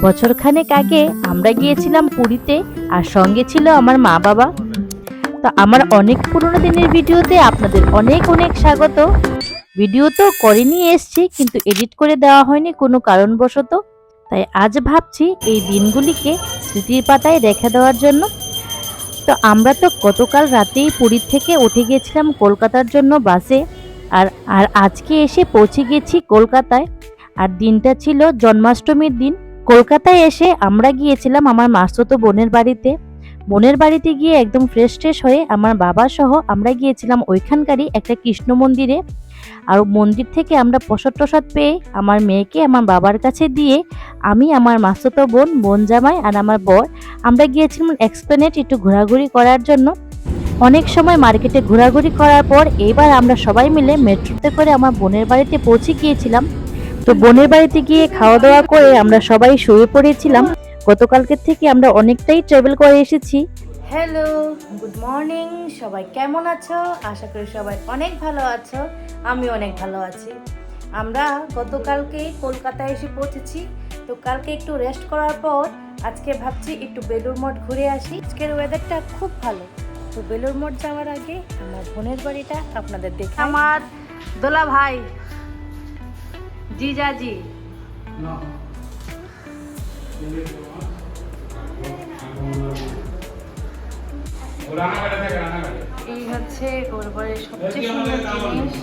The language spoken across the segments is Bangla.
বছরখানেক আগে আমরা গিয়েছিলাম পুরীতে, আর সঙ্গে ছিল আমার মা বাবা। তো আমার অনেক পুরোনো দিনের ভিডিওতে আপনাদের অনেক অনেক স্বাগত। ভিডিও তো করে নিয়ে এসছি, কিন্তু এডিট করে দেওয়া হয়নি কোনো কারণবশত। তাই আজ ভাবছি এই দিনগুলিকে স্মৃতির পাতায় রেখে দেওয়ার জন্য। তো আমরা তো গতকাল রাতেই পুরী থেকে উঠে গিয়েছিলাম কলকাতার জন্য বাসে, আর আর আজকে এসে পৌঁছে গেছি কলকাতায়। আর দিনটা ছিল জন্মাষ্টমীর দিন। কলকাতায় এসে আমরা গিয়েছিলাম আমার মাসতুতো বোনের বাড়িতে। বোনের বাড়িতে গিয়ে একদম ফ্রেশ ট্রেশ হয়ে আমার বাবা সহ আমরা গিয়েছিলাম ওইখানকারই একটা কৃষ্ণ মন্দিরে। আর মন্দির থেকে আমরা প্রসাদ টসাদ পেয়ে আমার মেয়েকে আমার বাবার কাছে দিয়ে আমি, আমার মাসতুতো বোন, বোন জামাই আর আমার বর আমরা গিয়েছিলাম এক্সপ্লেনেড একটু ঘোরাঘুরি করার জন্য। অনেক সময় মার্কেটে ঘোরাঘুরি করার পর এবার আমরা সবাই মিলে মেট্রোতে করে আমার বোনের বাড়িতে পৌঁছে গিয়েছিলাম। তো বোনের বাড়িতে গিয়ে খাওয়া দাওয়া করে আমরা সবাই শুয়ে পড়েছিলাম। গতকালকের থেকে আমরা অনেকটাই ট্রাভেল করে এসেছি। হ্যালো, গুড মর্নিং, সবাই কেমন আছো? আশা করি সবাই অনেক ভালো আছো। আমি অনেক ভালো আছি। আমরা গতকালকে কলকাতায় এসে পৌঁছেছি। তো কালকে একটু রেস্ট করার পর আজকে ভাবছি একটু বেলুড় মঠ ঘুরে আসি। আজকের ওয়েদারটা খুব ভালো। তো বেলুড় মঠ যাওয়ার আগে আমার বোনের বাড়িটা আপনাদের দেখে, আমার দোলা ভাই জিজাজি এই হচ্ছে ওর বাড়ির সবচেয়ে সুন্দর জিনিস,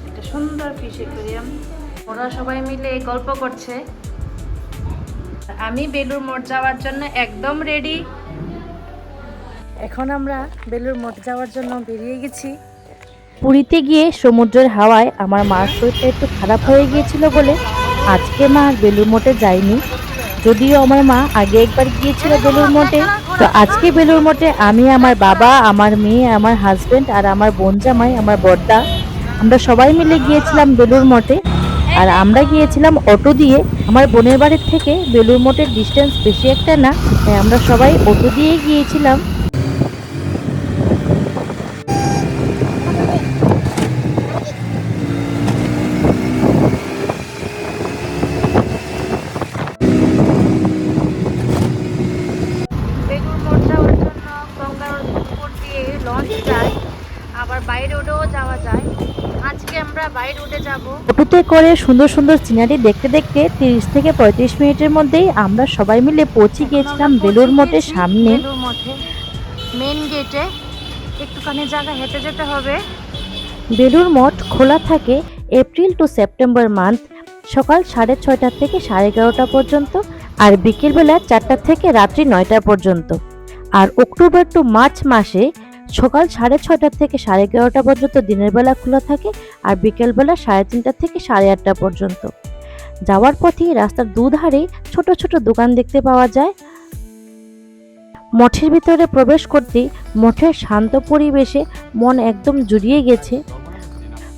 একটা সুন্দর ফিশ অ্যাকুয়ারিয়াম। ওরা সবাই মিলে গল্প করছে। আমি বেলুড় মঠ যাওয়ার জন্য একদম রেডি। এখন আমরা বেলুড় মঠ যাওয়ার জন্য বেরিয়ে গেছি। পুরীতে গিয়ে সমুদ্রের হাওয়ায় আমার মার শরীরটা একটু খারাপ হয়ে গিয়েছিল বলে আজকে মা আর বেলুড় মঠে যায়নি। যদিও আমার মা আগে একবার গিয়েছিল বেলুড় মঠে। তো আজকে বেলুড় মঠে আমি, আমার বাবা, আমার মেয়ে, আমার হাজবেন্ড আর আমার বোন জামাই, আমার বড়দা, আমরা সবাই মিলে গিয়েছিলাম বেলুড় মঠে। আর আমরা গিয়েছিলাম অটো দিয়ে। আমার বোনের বাড়ির থেকে বেলুড় মঠের ডিস্টেন্স বেশি একটা না, তাই আমরা সবাই অটো দিয়ে গিয়েছিলাম। আবার বাই রোডেও যাওয়া যায়। আজকে আমরা বাই রোডে যাব। অটোতে করে সুন্দর সুন্দর সিনারি দেখতে দেখতে 30 থেকে 35 মিনিটের মধ্যেই আমরা সবাই মিলে পৌঁছে গিয়েছিলাম বেলুড় মঠের সামনে। বেলুড় মঠে মেন গেটে একটুখানি জায়গা হেঁটে যেতে হবে। বেলুড় মঠ খোলা থাকে এপ্রিল টু সেপ্টেম্বর মান্থ, সকাল 6:30 থেকে 11:30 পর্যন্ত, আর বিকেলবেলা 4টা থেকে রাত্রি 9টা পর্যন্ত। আর অক্টোবর টু মার্চ মাসে সকাল 6:30 থেকে 11:30 পর্যন্ত দিনের বেলা খোলা থাকে, আর বিকেলবেলা 3:30 থেকে 8:30 পর্যন্ত। যাওয়ার পথে রাস্তার দুধারে ছোট ছোট দোকান দেখতে পাওয়া যায়। মঠের ভিতরে প্রবেশ করতে মঠের শান্ত পরিবেশে মন একদম জুড়িয়ে গেছে।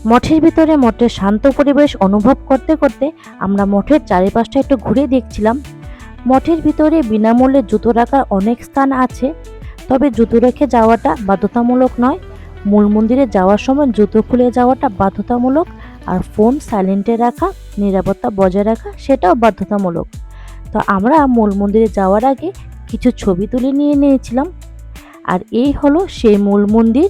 মঠের ভিতরে মঠের শান্ত পরিবেশ অনুভব করতে করতে আমরা মঠের চারিপাশটা একটু ঘুরে দেখছিলাম। মঠের ভিতরে বিনামূল্যে জুতো রাখার অনেক স্থান আছে, তবে জুতো রেখে যাওয়াটা বাধ্যতামূলক নয়। মূল মন্দিরে যাওয়ার সময় জুতো খুলে যাওয়াটা বাধ্যতামূলক, আর ফোন সাইলেন্টে রাখা, নিরাপত্তা বজায় রাখা সেটাও বাধ্যতামূলক। তো আমরা মূল মন্দিরে যাওয়ার আগে কিছু ছবি তুলে নিয়ে নিয়েছিলাম। আর এই হলো সেই মূল মন্দির।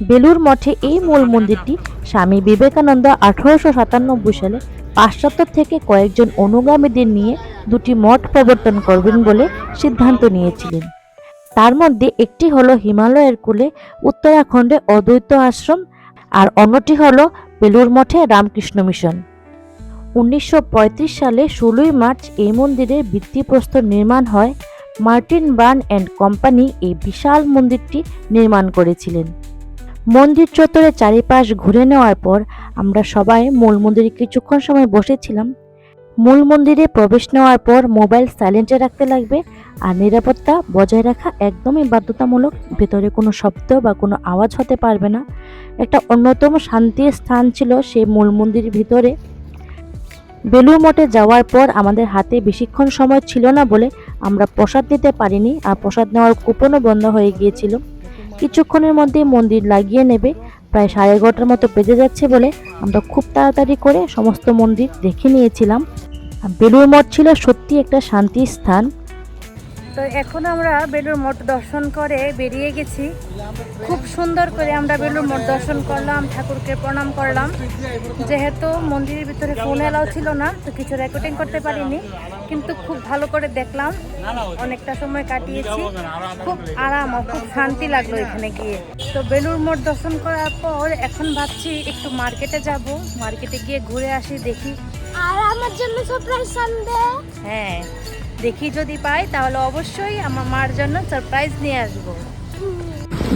বেলুড় মঠে এই মূল মন্দিরটি স্বামী বিবেকানন্দ 1897 সালে পাশ্চাত্য থেকে কয়েকজন অনুগামীদের নিয়ে দুটি মঠ প্রবর্তন করবেন বলে সিদ্ধান্ত নিয়েছিলেন। তার মধ্যে একটি হলো হিমালয়ের কোলে উত্তরাখণ্ডে অদ্বৈত আশ্রম, আর অন্যটি হলো বেলুড় মঠে রামকৃষ্ণ মিশন। 1935 সালে 16ই মার্চ এই মন্দিরের ভিত্তিপ্রস্তর নির্মাণ হয়। মার্টিন বার্ন অ্যান্ড কোম্পানি এই বিশাল মন্দিরটি নির্মাণ করেছিলেন। মন্দির চত্বরে চারিপাশ ঘুরে নেওয়ার পর আমরা সবাই মূল মন্দিরে কিছুক্ষণ সময় বসেছিলাম। মূল মন্দিরে প্রবেশ নেওয়ার পর মোবাইল সাইলেন্টে রাখতে লাগবে, আর নিরাপত্তা বজায় রাখা একদমই বাধ্যতামূলক। ভেতরে কোনো শব্দ বা কোনো আওয়াজ হতে পারবে না। একটা অন্যতম শান্তির স্থান ছিল সেই মূল মন্দিরের ভিতরে। বেলুড় মঠে যাওয়ার পর আমাদের হাতে বেশিক্ষণ সময় ছিল না বলে আমরা প্রসাদ নিতে পারিনি, আর প্রসাদ নেওয়ার কুপনও বন্ধ হয়ে গিয়েছিল। কিছুক্ষণের মধ্যেই মন্দির লাগিয়ে নেবে। প্রায় 11:30 মতো বেজে যাচ্ছে বলে আমরা খুব তাড়াতাড়ি করে সমস্ত মন্দির দেখে নিয়েছিলাম। বেলুড় মঠ ছিল সত্যি একটা শান্তির স্থান। তো এখন আমরা বেলুড় মঠ দর্শন করে বেরিয়ে গেছি। খুব সুন্দর করে আমরা বেলুড় মঠ দর্শন করলাম, ঠাকুরকে প্রণাম করলাম। যেহেতু মন্দিরের ভিতরে ফোন এলাও ছিল না, তো কিছু রেকর্ডিং করতে পারিনি, কিন্তু খুব ভালো করে দেখলাম, অনেকটা সময় কাটিয়েছি। খুব আরাম ও খুব শান্তি লাগলো এখানে গিয়ে। তো বেলুড় মঠ দর্শন করার পর এখন ভাবছি একটু মার্কেটে যাব, মার্কেটে গিয়ে ঘুরে আসি, দেখি। আর আমার জন্য সারপ্রাইজ আনবে। হ্যাঁ, দেখি যদি পাই তাহলে অবশ্যই আমার মার জন্য সারপ্রাইজ নিয়ে আসবো।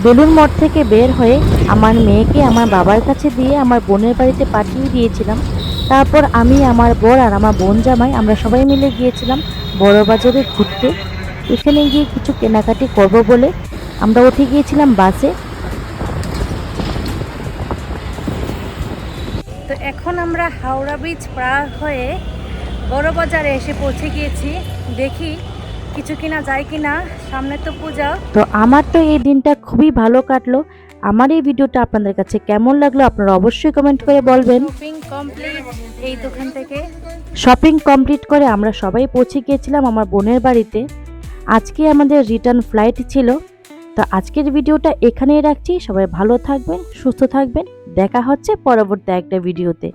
বেলুড় মঠ থেকে বের হয়ে আমার মেয়েকে আমার বাবার কাছে দিয়ে আমার বোনের বাড়িতে পাঠিয়ে দিয়েছিলাম। তারপর আমি, আমার বর আর আমার বোন জামাই আমরা সবাই মিলে গিয়েছিলাম বড় বাজারে ঘুরতে। এখানে গিয়ে কিছু কেনাকাটি করব বলে আমরা উঠে গিয়েছিলাম বাসে। তো এখন আমরা হাওড়া ব্রিজ পার হয়ে বড় বাজারে এসে পৌঁছে গিয়েছি। দেখি কিছু কিনা যায় কিনা, সামনে তো পূজা। তো আমার তো এই দিনটা খুবই ভালো কাটলো। আমার এই ভিডিওটা আপনাদের কাছে কেমন লাগলো আপনারা অবশ্যই কমেন্ট করে বলবেন। শপিং কমপ্লিট এই দোকান থেকে। শপিং কমপ্লিট করে আমরা সবাই পৌঁছে গিয়েছিলাম আমার বোনের বাড়িতে। আজকে আমাদের রিটার্ন ফ্লাইট ছিল। তো আজকের ভিডিওটা এখানেই রাখছি। সবাই ভালো থাকবেন, সুস্থ থাকবেন। দেখা হচ্ছে পরবর্তী একটা ভিডিওতে।